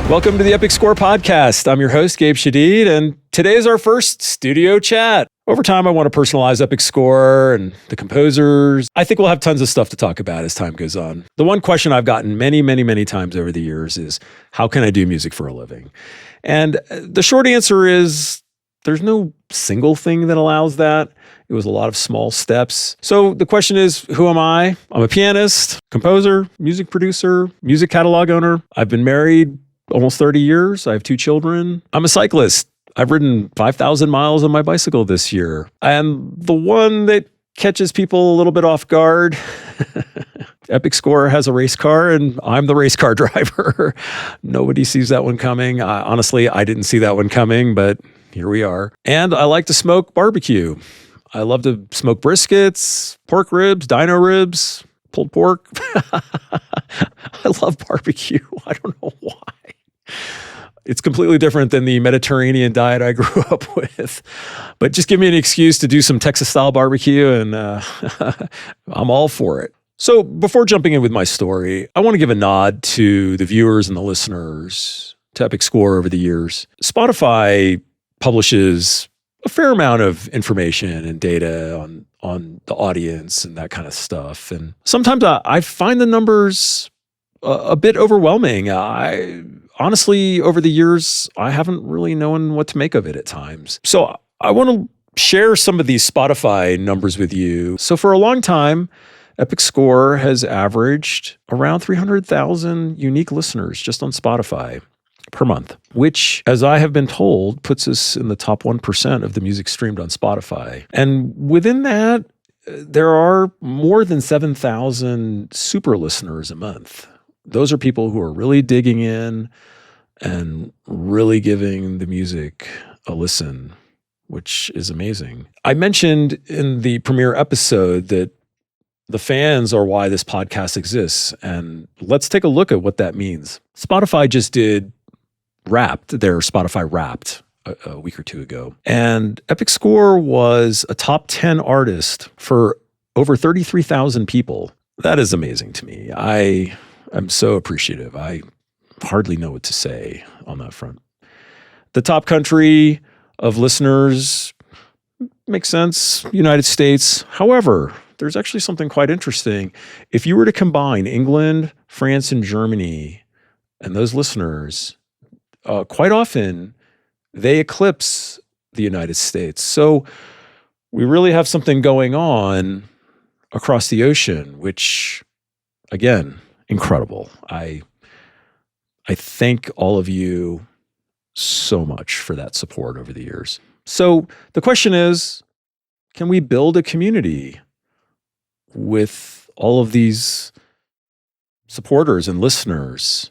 Welcome to the Epic Score Podcast. I'm your host, Gabe Shadid, and today is our first studio chat. Over time, I want to personalize Epic Score and the composers. I think we'll have tons of stuff to talk about as time goes on. The one question I've gotten many times over the years is, how can I do music for a living? And the short answer is, there's no single thing that allows that. It was a lot of small steps. So the question is, who am I? I'm a pianist, composer, music producer, music catalog owner. I've been married almost 30 years. I have 2 children. I'm a cyclist. I've ridden 5,000 miles on my bicycle this year. And the one that catches people a little bit off guard, Epic Score has a race car and I'm the race car driver. Nobody sees that one coming. Honestly, I didn't see that one coming, but here we are. And I like to smoke barbecue. I love to smoke briskets, pork ribs, dino ribs, pulled pork. I love barbecue. I don't know why. It's completely different than the Mediterranean diet I grew up with. But just give me an excuse to do some Texas-style barbecue and I'm all for it. So before jumping in with my story, I want to give a nod to the viewers and the listeners to Epic Score over the years. Spotify publishes a fair amount of information and data on the audience and that kind of stuff. And sometimes I find the numbers a bit overwhelming. Honestly, over the years, I haven't really known what to make of it at times. So I want to share some of these Spotify numbers with you. So for a long time, Epic Score has averaged around 300,000 unique listeners just on Spotify per month, which, as I have been told, puts us in the top 1% of the music streamed on Spotify. And within that, there are more than 7,000 super listeners a month. Those are people who are really digging in and really giving the music a listen, which is amazing. I mentioned in the premiere episode that the fans are why this podcast exists. And let's take a look at what that means. Spotify just did their Spotify Wrapped a week or two ago. And Epic Score was a top 10 artist for over 33,000 people. That is amazing to me. I'm so appreciative. I hardly know what to say on that front. The top country of listeners makes sense, United States. However, there's actually something quite interesting. If you were to combine England, France, and Germany, and those listeners, quite often they eclipse the United States. So we really have something going on across the ocean, which, again, incredible. I thank all of you so much for that support over the years. So the question is, can we build a community with all of these supporters and listeners?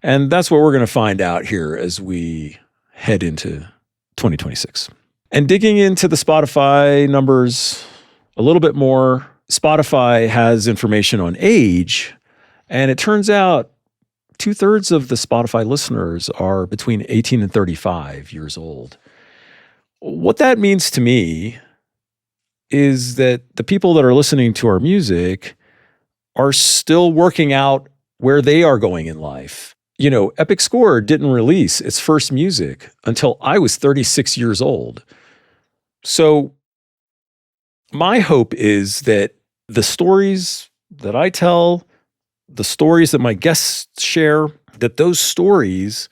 And that's what we're going to find out here as we head into 2026. And digging into the Spotify numbers a little bit more, Spotify has information on age. And it turns out 2/3 of the Spotify listeners are between 18 and 35 years old. What that means to me is that the people that are listening to our music are still working out where they are going in life. You know, Epic Score didn't release its first music until I was 36 years old. So my hope is that the stories that I tell, the stories that my guests share, that those stories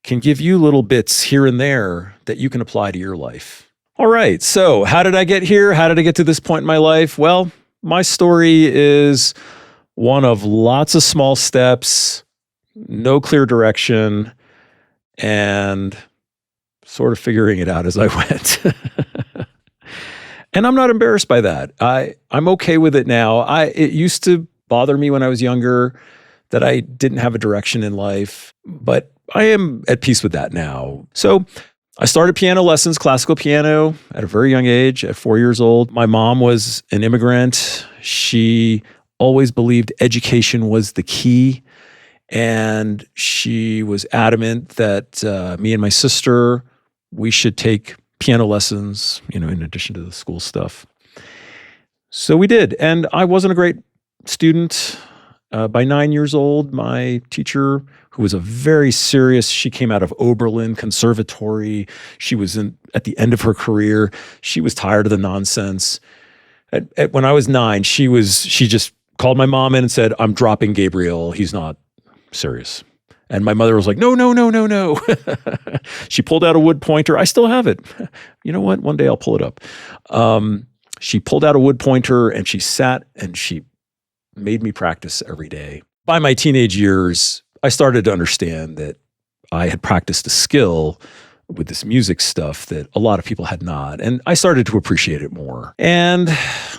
can give you little bits here and there that you can apply to your life. All right, so how did I get here? How did I get to this point in my life? Well, my story is one of lots of small steps, no clear direction, and sort of figuring it out as I went. And I'm not embarrassed by that. I'm okay with it now. It used to bother me when I was younger that I didn't have a direction in life, but I am at peace with that now. So I started piano lessons, classical piano, at a very young age, at 4 years old. My mom was an immigrant. She always believed education was the key, and she was adamant that me and my sister, we should take piano lessons, in addition to the school stuff. So we did, and I wasn't a great student By 9 years old, my teacher, who was she came out of Oberlin Conservatory. She was at the end of her career. She was tired of the nonsense. When I was 9, she just called my mom in and said, "I'm dropping Gabriel. He's not serious." And my mother was like, "No, no, no, no, no." She pulled out a wood pointer. I still have it. You know what? One day I'll pull it up. She pulled out a wood pointer and she sat and she made me practice every day. By my teenage years, I started to understand that I had practiced a skill with this music stuff that a lot of people had not. And I started to appreciate it more. And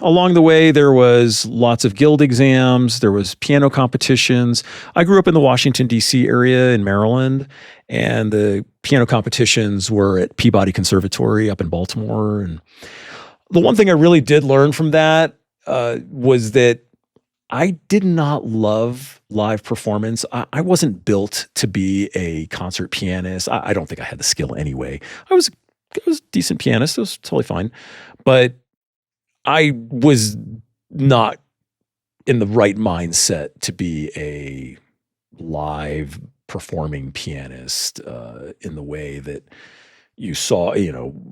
along the way, there was lots of guild exams. There was piano competitions. I grew up in the Washington, D.C. area in Maryland. And the piano competitions were at Peabody Conservatory up in Baltimore. And the one thing I really did learn from that was that I did not love live performance. I wasn't built to be a concert pianist. I don't think I had the skill anyway. I was a decent pianist. It was totally fine. But I was not in the right mindset to be a live performing pianist in the way that you saw.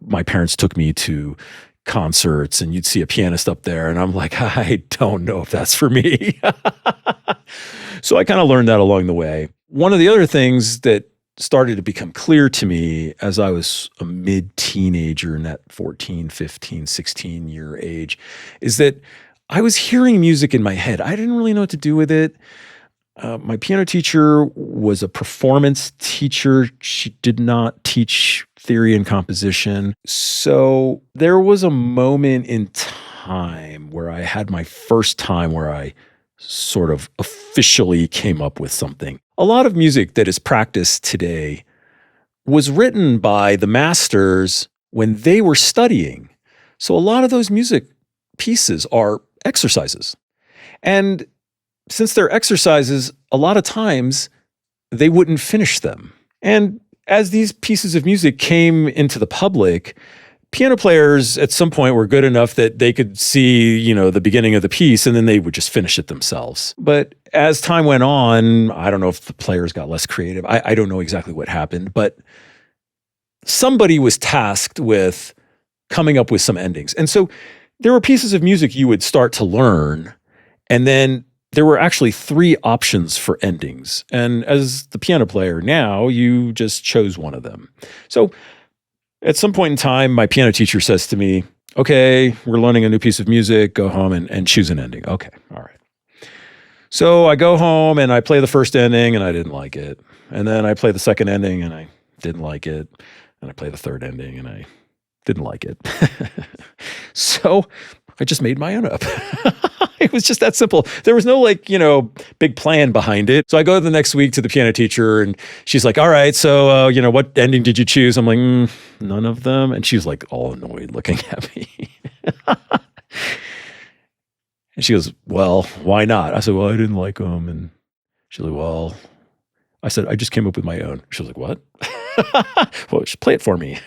My parents took me to concerts and you'd see a pianist up there and I'm like, I don't know if that's for me. So I kind of learned that along the way. One of the other things that started to become clear to me as I was a mid-teenager in that 14, 15, 16 year age is that I was hearing music in my head. I didn't really know what to do with it. My piano teacher was a performance teacher. She did not teach theory and composition. So there was a moment in time where I had my first time where I sort of officially came up with something. A lot of music that is practiced today was written by the masters when they were studying. So a lot of those music pieces are exercises. And since they're exercises, a lot of times they wouldn't finish them. And as these pieces of music came into the public, piano players at some point were good enough that they could see, the beginning of the piece and then they would just finish it themselves. But as time went on, I don't know if the players got less creative. I don't know exactly what happened, but somebody was tasked with coming up with some endings. And so there were pieces of music you would start to learn, and then there were actually 3 options for endings. And as the piano player now, you just chose one of them. So at some point in time, my piano teacher says to me, "Okay, we're learning a new piece of music. Go home and choose an ending." Okay, all right. So I go home and I play the first ending and I didn't like it. And then I play the second ending and I didn't like it. And I play the third ending and I didn't like it. So I just made my own up. It was just that simple. There was no big plan behind it. So I go the next week to the piano teacher and she's like, "All right, so, what ending did you choose?" I'm like, "None of them." And she's like all annoyed looking at me. And she goes, "Well, why not?" I said, "Well, I didn't like them." And she's like, "Well," I said, "I just came up with my own." She was like, "What?" "Well, just play it for me."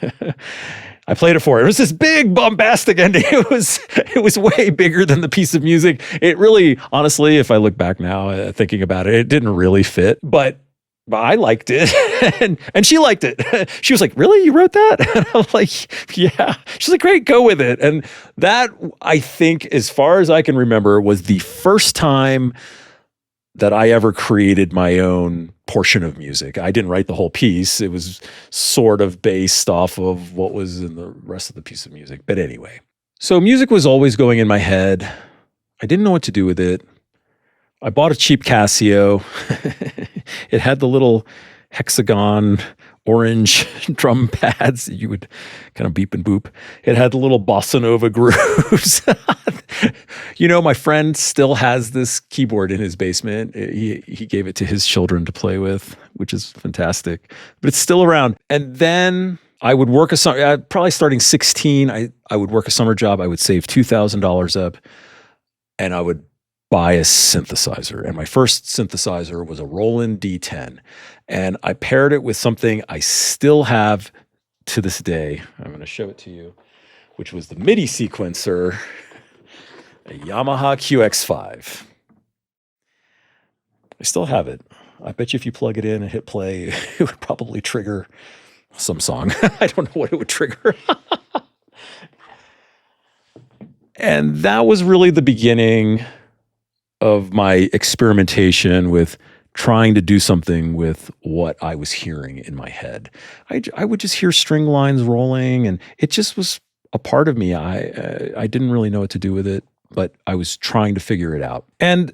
I played it for her. It was this big bombastic ending. It was way bigger than the piece of music. It really, honestly, if I look back now, thinking about it, it didn't really fit, but I liked it. and she liked it. She was like, "Really? You wrote that?" And I'm like, "Yeah." She's like, "Great, go with it." And that, I think, as far as I can remember, was the first time that I ever created my own portion of music. I didn't write the whole piece. It was sort of based off of what was in the rest of the piece of music. But anyway, so music was always going in my head. I didn't know what to do with it. I bought a cheap Casio. It had the little hexagon orange drum pads that you would kind of beep and boop. It had the little bossa nova grooves. My friend still has this keyboard in his basement. He gave it to his children to play with, which is fantastic, but it's still around. And then I would work probably starting 16, I would work a summer job. I would save $2,000 up and I would buy a synthesizer. And my first synthesizer was a Roland D10. And I paired it with something I still have to this day. I'm going to show it to you, which was the MIDI sequencer, a Yamaha QX5. I still have it. I bet you if you plug it in and hit play, it would probably trigger some song. I don't know what it would trigger. And that was really the beginning of my experimentation with trying to do something with what I was hearing in my head. I would just hear string lines rolling, and it just was a part of me. I didn't really know what to do with it, but I was trying to figure it out. And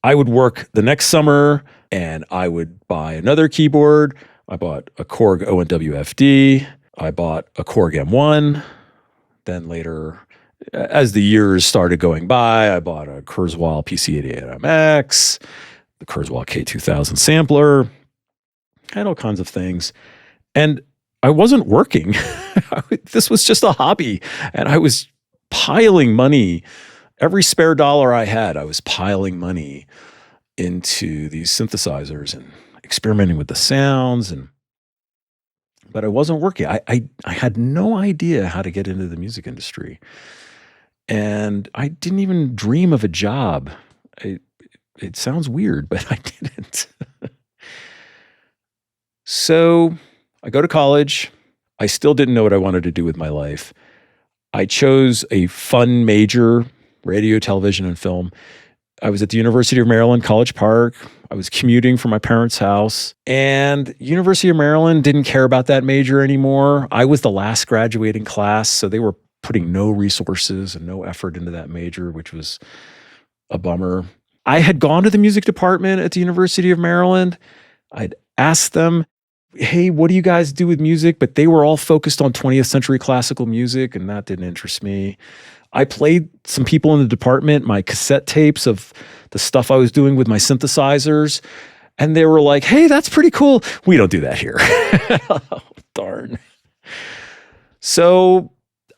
I would work the next summer, and I would buy another keyboard. I bought a Korg ONWFD. I bought a Korg M1. Then later, as the years started going by, I bought a Kurzweil PC-88MX, the Kurzweil K2000 sampler, and all kinds of things. And I wasn't working. This was just a hobby. And I was piling money. Every spare dollar I had, I was piling money into these synthesizers and experimenting with the sounds. But I wasn't working. I had no idea how to get into the music industry. And I didn't even dream of a job. It sounds weird, but I didn't. So I go to college. I still didn't know what I wanted to do with my life. I chose a fun major, radio, television, and film. I was at the University of Maryland, College Park. I was commuting from my parents' house. And University of Maryland didn't care about that major anymore. I was the last graduating class, so they were putting no resources and no effort into that major, which was a bummer. I had gone to the music department at the University of Maryland. I'd asked them, hey, what do you guys do with music? But they were all focused on 20th century classical music, and that didn't interest me. I played some people in the department my cassette tapes of the stuff I was doing with my synthesizers, and they were like, hey, that's pretty cool. We don't do that here. Oh, darn. So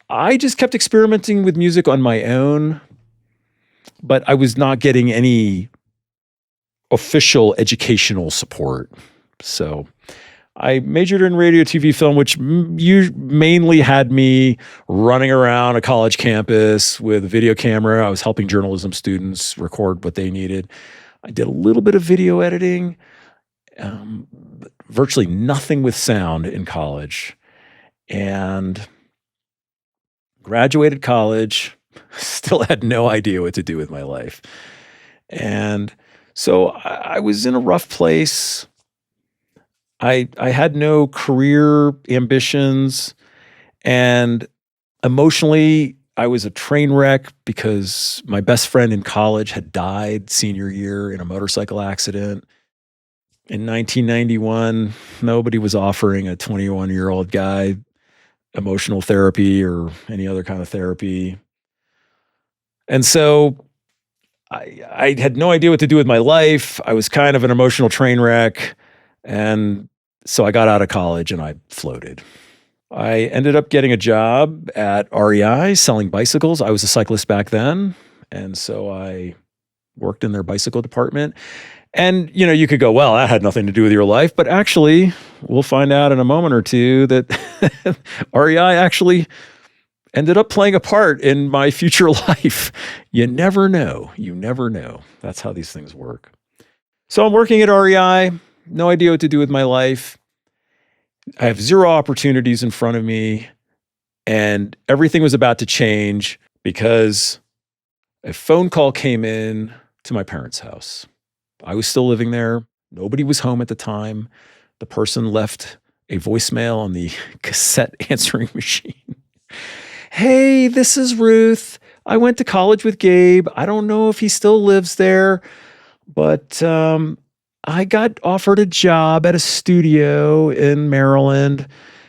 I just kept experimenting with music on my own, but I was not getting any official educational support. So I majored in radio, TV, film, which mainly had me running around a college campus with a video camera. I was helping journalism students record what they needed. I did a little bit of video editing, but virtually nothing with sound in college. And graduated college, still had no idea what to do with my life. And so I was in a rough place. I had no career ambitions, and emotionally, I was a train wreck because my best friend in college had died senior year in a motorcycle accident. In 1991, nobody was offering a 21-year-old guy emotional therapy or any other kind of therapy. And so I had no idea what to do with my life. I was kind of an emotional train wreck. And so I got out of college and I floated. I ended up getting a job at REI selling bicycles. I was a cyclist back then. And so I worked in their bicycle department. And, you know, you could go, well, that had nothing to do with your life. But actually, we'll find out in a moment or two that REI actually ended up playing a part in my future life. You never know. You never know. That's how these things work. So I'm working at REI. No idea what to do with my life. I have zero opportunities in front of me. And everything was about to change because a phone call came in to my parents' house. I was still living there. Nobody was home at the time. The person left a voicemail on the cassette answering machine. Hey, this is Ruth. I went to college with Gabe. I don't know if he still lives there, but I got offered a job at a studio in Maryland.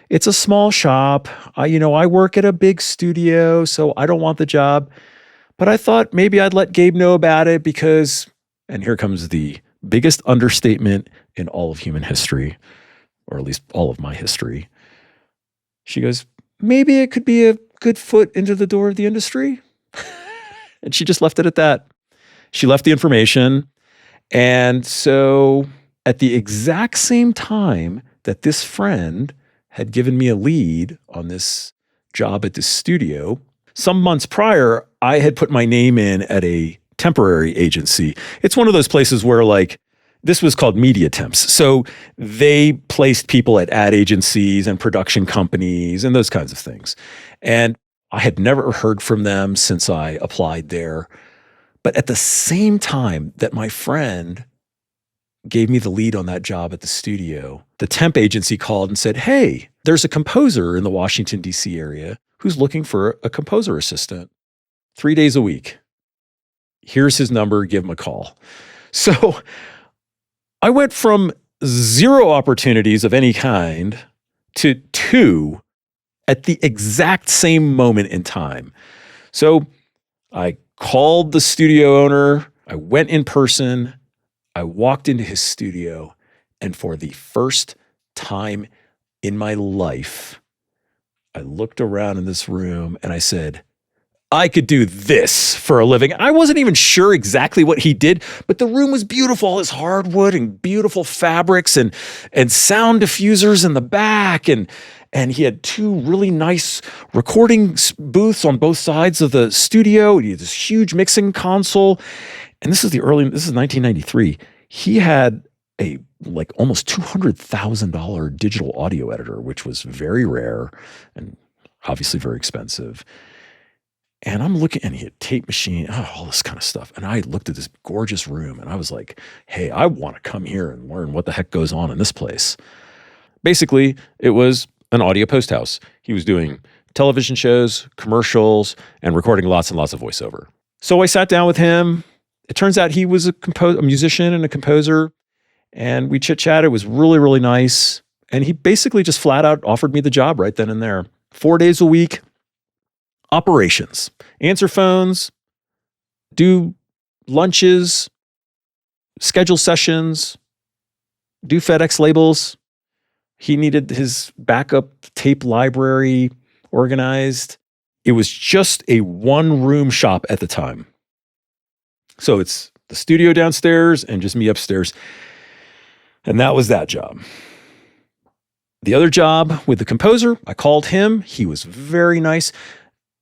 It's a small shop. I work at a big studio, so I don't want the job. But I thought maybe I'd let Gabe know about it because, and here comes the biggest understatement in all of human history, or at least all of my history. She goes, maybe it could be a good foot into the door of the industry. And she just left it at that. She left the information. And so at the exact same time that this friend had given me a lead on this job at this studio, some months prior, I had put my name in at a temporary agency. It's one of those places where, like, This was called media temps. So they placed people at ad agencies and production companies and those kinds of things. And I had never heard from them since I applied there. But at the same time that my friend gave me the lead on that job at the studio, the temp agency called and said, hey, there's a composer in the Washington, D.C. area who's looking for a composer assistant 3 days a week. Here's his number, give him a call. So I went from 0 opportunities of any kind to 2 at the exact same moment in time. So I called the studio owner, I went in person, I walked into his studio, and for the first time in my life, I looked around in this room and I said, I could do this for a living. I wasn't even sure exactly what he did, but the room was beautiful. All this hardwood and beautiful fabrics and sound diffusers in the back. And he had 2 really nice recording booths on both sides of the studio. He had this huge mixing console. And this is 1993. He had a almost $200,000 digital audio editor, which was very rare and obviously very expensive. And I'm looking, and he had tape machine, all this kind of stuff. And I looked at this gorgeous room and I was like, hey, I want to come here and learn what the heck goes on in this place. Basically, it was an audio post house. He was doing television shows, commercials, and recording lots and lots of voiceover. So I sat down with him. It turns out he was a musician and a composer. And we chit-chatted. It was really, really nice. And he basically just flat out offered me the job right then and there. 4 days a week. Operations, answer phones, do lunches, schedule sessions, do FedEx labels. He needed his backup tape library organized. It was just a 1-room shop at the time. So it's the studio downstairs and just me upstairs. And that was that job. The other job with the composer, I called him. He was very nice.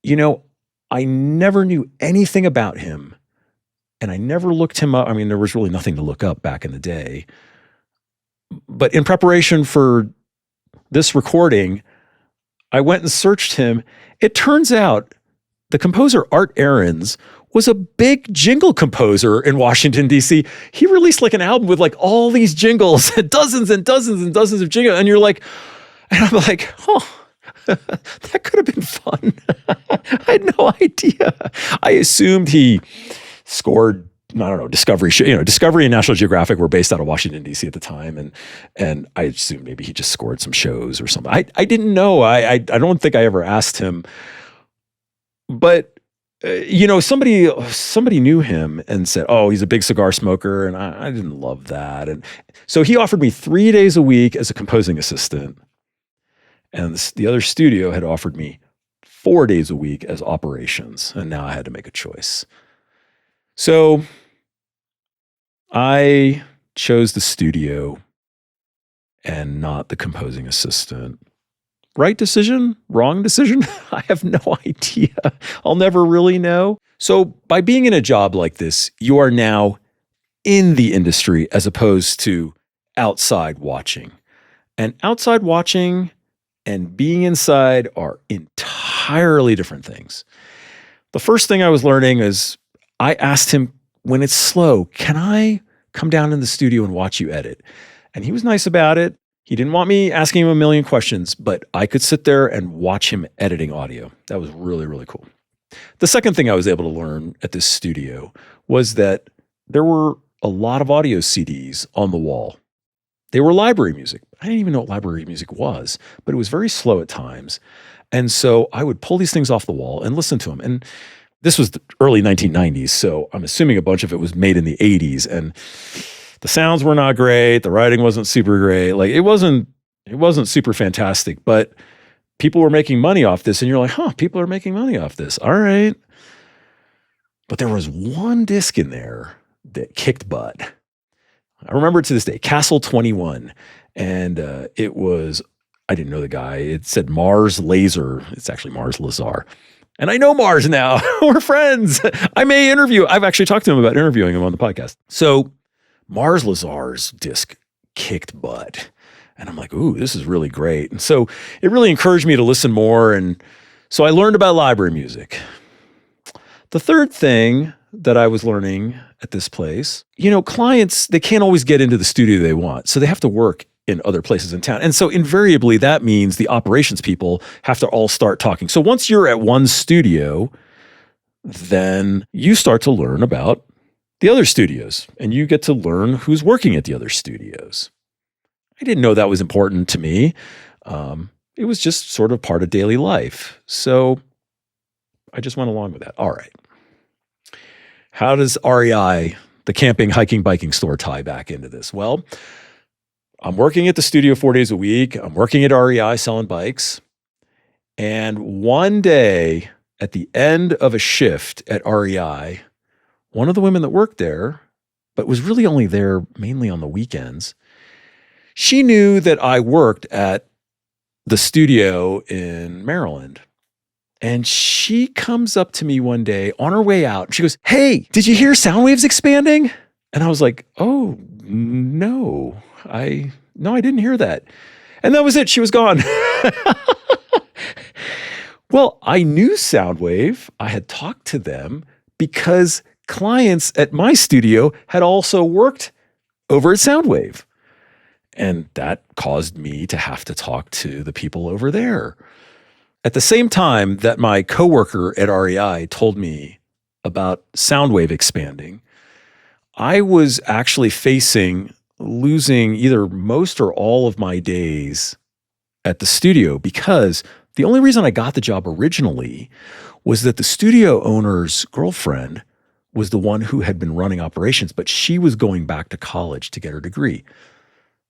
You know, I never knew anything about him, and I never looked him up. I mean, there was really nothing to look up back in the day. But in preparation for this recording, I went and searched him. It turns out the composer Art Ahrens was a big jingle composer in Washington, D.C. He released an album with all these jingles, dozens and dozens and dozens of jingles. And I'm like, that could have been fun. I had no idea. I assumed he scored, I don't know, Discovery and National Geographic were based out of Washington, D.C. at the time. And I assumed maybe he just scored some shows or something. I didn't know. I don't think I ever asked him. But, somebody knew him and said, oh, he's a big cigar smoker. And I didn't love that. And so he offered me 3 days a week as a composing assistant. And the other studio had offered me 4 days a week as operations. And now I had to make a choice. So I chose the studio and not the composing assistant. Right decision? Wrong decision? I have no idea. I'll never really know. So by being in a job like this, you are now in the industry as opposed to outside watching. And outside watching and being inside are entirely different things. The first thing I was learning is I asked him, when it's slow, can I come down in the studio and watch you edit? And he was nice about it. He didn't want me asking him a million questions, but I could sit there and watch him editing audio. That was really, really cool. The second thing I was able to learn at this studio was that there were a lot of audio CDs on the wall. They were library music. I didn't even know what library music was, but it was very slow at times. And so I would pull these things off the wall and listen to them. And this was the early 1990s, so I'm assuming a bunch of it was made in the 80s. And the sounds were not great. The writing wasn't super great. It wasn't super fantastic, but people were making money off this. And you're like, people are making money off this. All right. But there was one disc in there that kicked butt. I remember it to this day, Castle 21. And it was, I didn't know the guy. It said Mars Laser. It's actually Mars Lazar. And I know Mars now. We're friends. I may interview. I've actually talked to him about interviewing him on the podcast. So Mars Lazar's disc kicked butt. And I'm like, ooh, this is really great. And so it really encouraged me to listen more. And so I learned about library music. The third thing that I was learning at this place, clients, they can't always get into the studio they want. So they have to work in other places in town. And so invariably that means the operations people have to all start talking. So once you're at one studio, then you start to learn about the other studios and you get to learn who's working at the other studios. I didn't know that was important to me. It was just sort of part of daily life. So I just went along with that. All right. How does REI, the camping, hiking, biking store, tie back into this? Well, I'm working at the studio 4 days a week. I'm working at REI selling bikes. And one day at the end of a shift at REI, one of the women that worked there, but was really only there mainly on the weekends, she knew that I worked at the studio in Maryland. And she comes up to me one day on her way out. She goes, "Hey, did you hear Soundwave's expanding?" And I was like, "Oh, no, I didn't hear that." And that was it. She was gone. Well, I knew Soundwave. I had talked to them because clients at my studio had also worked over at Soundwave. And that caused me to have to talk to the people over there. At the same time that my coworker at REI told me about Soundwave expanding, I was actually facing losing either most or all of my days at the studio because the only reason I got the job originally was that the studio owner's girlfriend was the one who had been running operations, but she was going back to college to get her degree.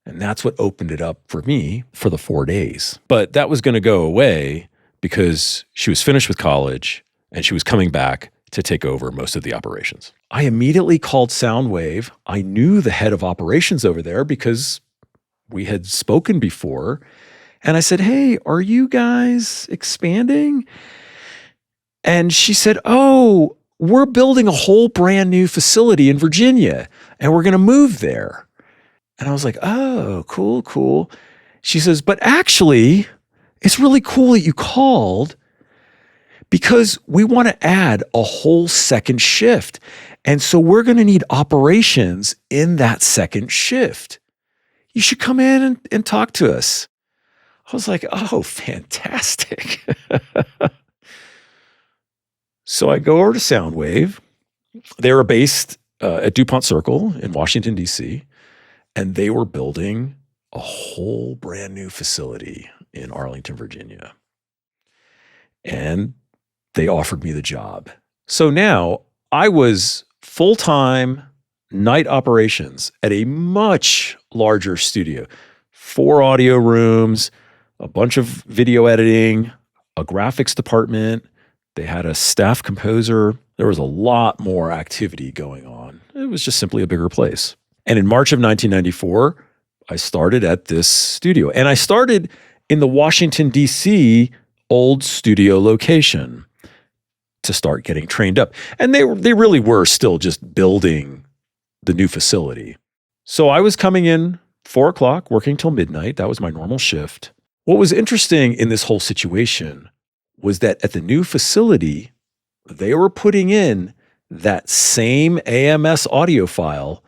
And that's what opened it up for me for the 4 days. But that was going to go away because she was finished with college and she was coming back to take over most of the operations. I immediately called Soundwave. I knew the head of operations over there because we had spoken before. And I said, "Hey, are you guys expanding?" And she said, "Oh, we're building a whole brand new facility in Virginia and we're going to move there." And I was like, "Oh, cool." She says, "But actually, it's really cool that you called because we want to add a whole second shift. And so we're going to need operations in that second shift. You should come in and talk to us." I was like, "Oh, fantastic." So I go over to Soundwave. They were based at DuPont Circle in Washington, D.C., and they were building a whole brand new facility in Arlington, Virginia. And they offered me the job. So now I was full-time night operations at a much larger studio. 4 audio rooms, a bunch of video editing, a graphics department. They had a staff composer. There was a lot more activity going on. It was just simply a bigger place. And in March of 1994, I started at this studio. And I started in the Washington, D.C. old studio location to start getting trained up. And they really were still just building the new facility. So I was coming in 4 o'clock, working till midnight. That was my normal shift. What was interesting in this whole situation was that at the new facility, they were putting in that same AMS audio file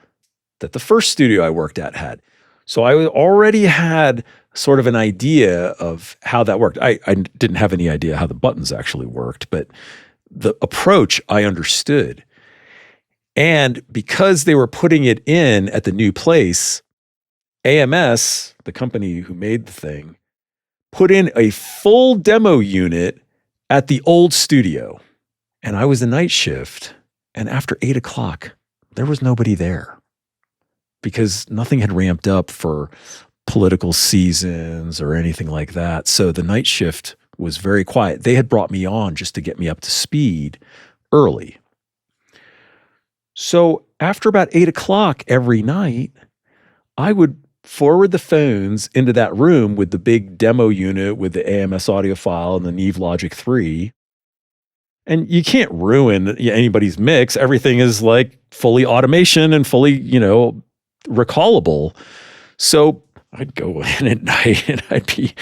that the first studio I worked at had. So I already had sort of an idea of how that worked. I didn't have any idea how the buttons actually worked, but the approach I understood. And because they were putting it in at the new place, AMS, the company who made the thing, put in a full demo unit at the old studio. And I was the night shift. And after 8 o'clock, there was nobody there because nothing had ramped up for political seasons or anything like that. So the night shift was very quiet. They had brought me on just to get me up to speed early. So after about 8 o'clock every night, I would forward the phones into that room with the big demo unit with the AMS audio file and the Neve Logic 3. And you can't ruin anybody's mix. Everything is like fully automation and fully, recallable. So I'd go in at night and I'd be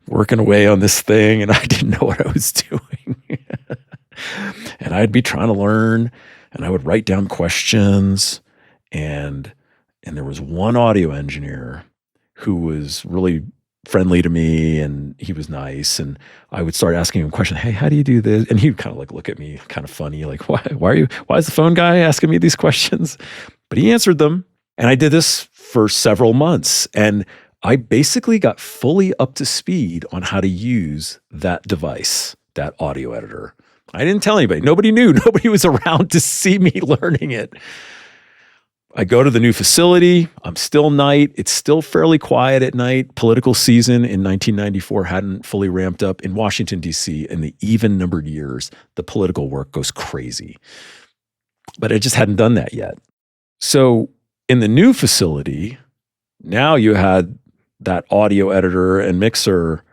working away on this thing and I didn't know what I was doing. And I'd be trying to learn and I would write down questions. And there was one audio engineer who was really friendly to me and he was nice. And I would start asking him questions. Hey, how do you do this? And he'd kind of like look at me kind of funny, like, why is the phone guy asking me these questions? But he answered them. And I did this for several months. And I basically got fully up to speed on how to use that device, that audio editor. I didn't tell anybody. Nobody knew. Nobody was around to see me learning it. I go to the new facility. I'm still night. It's still fairly quiet at night. Political season in 1994 hadn't fully ramped up in Washington, D.C. In the even numbered years, the political work goes crazy. But I just hadn't done that yet. So in the new facility, now you had that audio editor and mixer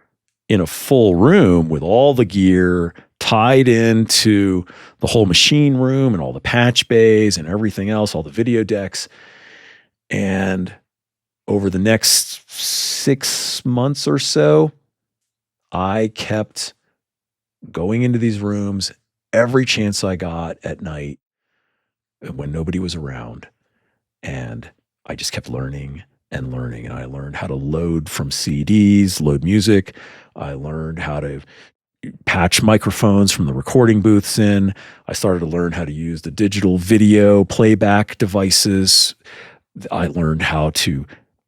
in a full room with all the gear tied into the whole machine room and all the patch bays and everything else, all the video decks. And over the next 6 months or so, I kept going into these rooms every chance I got at night when nobody was around. And I just kept learning and learning. And I learned how to load from CDs, load music. I learned how to patch microphones from the recording booths in. I started to learn how to use the digital video playback devices. I learned how to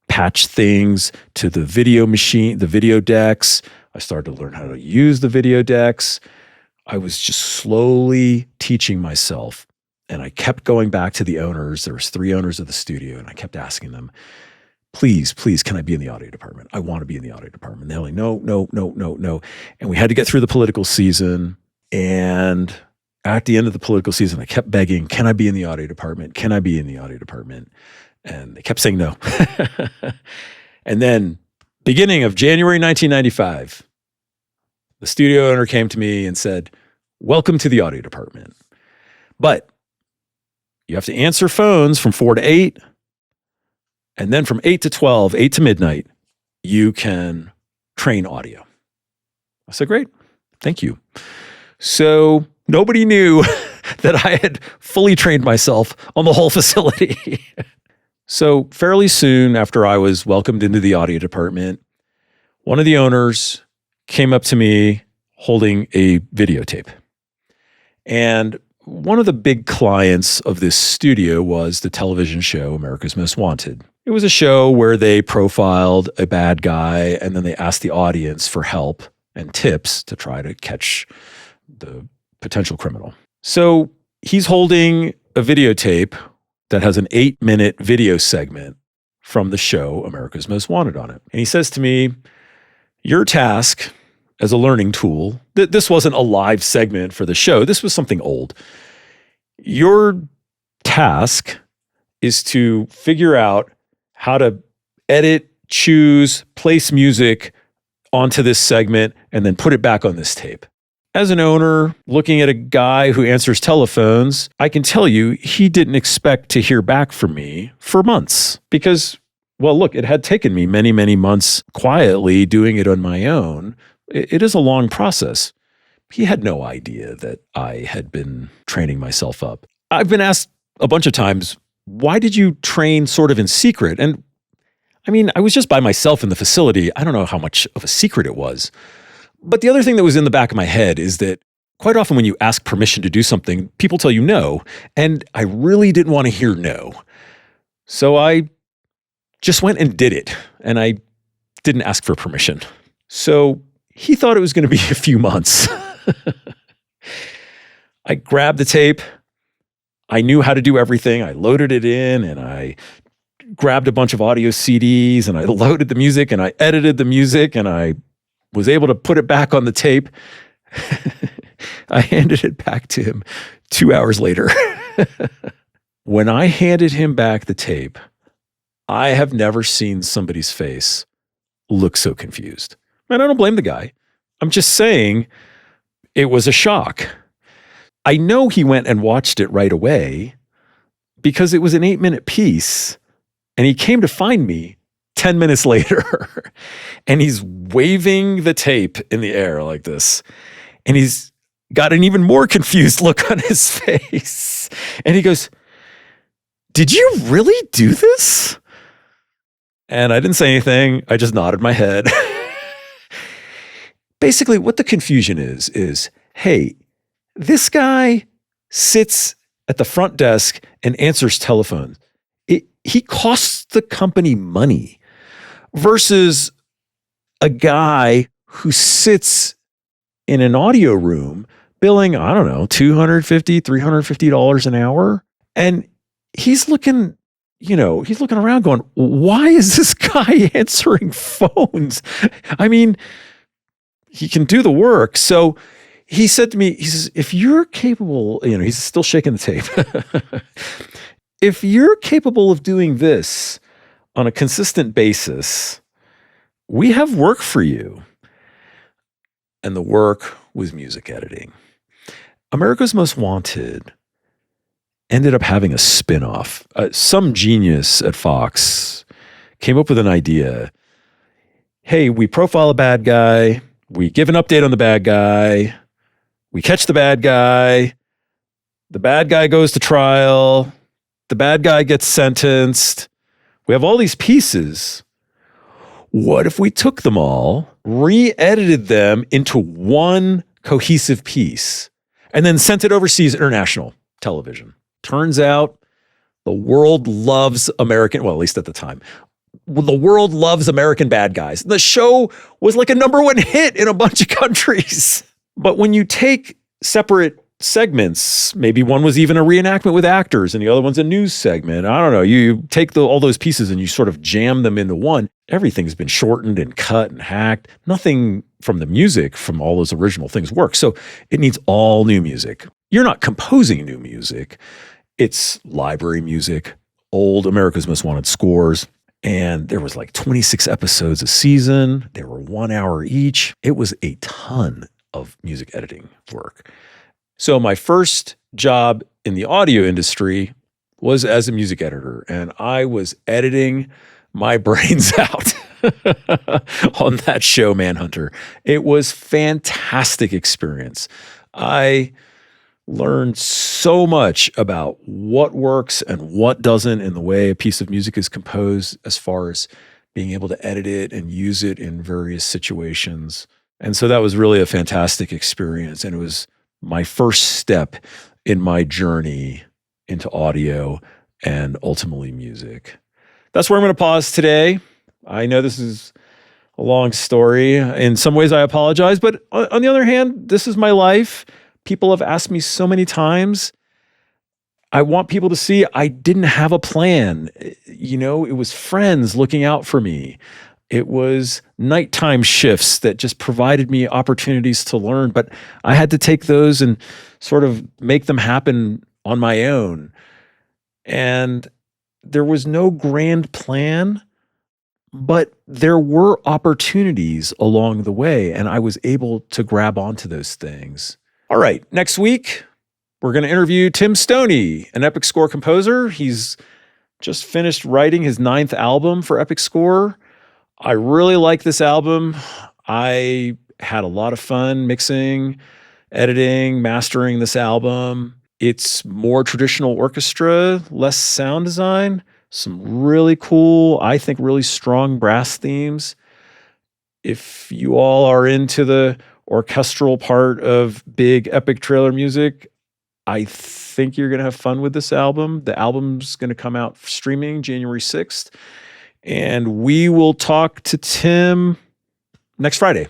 patch things to the video machine, the video decks. I started to learn how to use the video decks. I was just slowly teaching myself. And I kept going back to the owners. There was 3 owners of the studio, and I kept asking them, please, can I be in the audio department? I want to be in the audio department. They're like, no. And we had to get through the political season. And at the end of the political season, I kept begging, can I be in the audio department? Can I be in the audio department? And they kept saying no. And then beginning of January 1995, the studio owner came to me and said, welcome to the audio department. But you have to answer phones from 4 to 8. And then from 8 to 12, 8 to midnight, you can train audio. I said, great, thank you. So nobody knew that I had fully trained myself on the whole facility. So fairly soon after I was welcomed into the audio department, one of the owners came up to me holding a videotape. And one of the big clients of this studio was the television show America's Most Wanted. It was a show where they profiled a bad guy and then they asked the audience for help and tips to try to catch the potential criminal. So he's holding a videotape that has an 8-minute video segment from the show America's Most Wanted on it. And he says to me, your task as a learning tool, this wasn't a live segment for the show. This was something old. Your task is to figure out how to edit, choose, place music onto this segment, and then put it back on this tape. As an owner, looking at a guy who answers telephones, I can tell you he didn't expect to hear back from me for months because, well, look, it had taken me many, many months quietly doing it on my own. It is a long process. He had no idea that I had been training myself up. I've been asked a bunch of times, why did you train sort of in secret? And I mean, I was just by myself in the facility. I don't know how much of a secret it was. But the other thing that was in the back of my head is that quite often when you ask permission to do something, people tell you no. And I really didn't want to hear no. So I just went and did it. And I didn't ask for permission. So he thought it was going to be a few months. I grabbed the tape. I knew how to do everything. I loaded it in and I grabbed a bunch of audio CDs and I loaded the music and I edited the music and I was able to put it back on the tape. I handed it back to him 2 hours later. When I handed him back the tape, I have never seen somebody's face look so confused. And I don't blame the guy. I'm just saying it was a shock. I know he went and watched it right away because it was an 8-minute piece And he came to find me 10 minutes later and he's waving the tape in the air like this. And he's got an even more confused look on his face. And he goes, "Did you really do this?" And I didn't say anything. I just nodded my head. Basically, what the confusion is, hey, this guy sits at the front desk and answers telephones. He costs the company money versus a guy who sits in an audio room billing, I don't know, $250, $350 an hour. And he's looking around going, why is this guy answering phones? I mean, he can do the work. So he said to me, he says, if you're capable, he's still shaking the tape. If you're capable of doing this on a consistent basis, we have work for you. And the work was music editing. America's Most Wanted ended up having a spinoff. Some genius at Fox came up with an idea. Hey, we profile a bad guy. We give an update on the bad guy. We catch the bad guy. The bad guy goes to trial. The bad guy gets sentenced. We have all these pieces. What if we took them all, re-edited them into one cohesive piece, and then sent it overseas, international television? Turns out the world loves American, well, at least at the time, the world loves American bad guys. The show was like a #1 hit in a bunch of countries. But when you take separate segments, maybe one was even a reenactment with actors and the other one's a news segment. I don't know. You take all those pieces and you sort of jam them into one. Everything's been shortened and cut and hacked. Nothing from the music from all those original things works. So it needs all new music. You're not composing new music. It's library music, old America's Most Wanted scores. And there was like 26 episodes a season. They were 1 hour each. It was a ton of music editing work. So my first job in the audio industry was as a music editor, and I was editing my brains out on that show, Manhunter. It was fantastic experience. I learned so much about what works and what doesn't in the way a piece of music is composed, as far as being able to edit it and use it in various situations. And so that was really a fantastic experience. And it was my first step in my journey into audio and ultimately music. That's where I'm going to pause today. I know this is a long story. In some ways, I apologize. But on the other hand, this is my life. People have asked me so many times. I want people to see I didn't have a plan. It was friends looking out for me. It was nighttime shifts that just provided me opportunities to learn, but I had to take those and sort of make them happen on my own. And there was no grand plan, but there were opportunities along the way, and I was able to grab onto those things. All right, next week, we're going to interview Tim Stoney, an Epic Score composer. He's just finished writing his 9th album for Epic Score. I really like this album. I had a lot of fun mixing, editing, mastering this album. It's more traditional orchestra, less sound design, some really cool, I think really strong brass themes. If you all are into the orchestral part of big epic trailer music, I think you're going to have fun with this album. The album's going to come out streaming January 6th. And we will talk to Tim next Friday.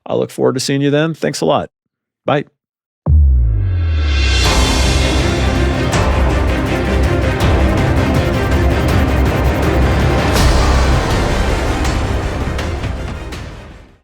I look forward to seeing you then. Thanks a lot. Bye.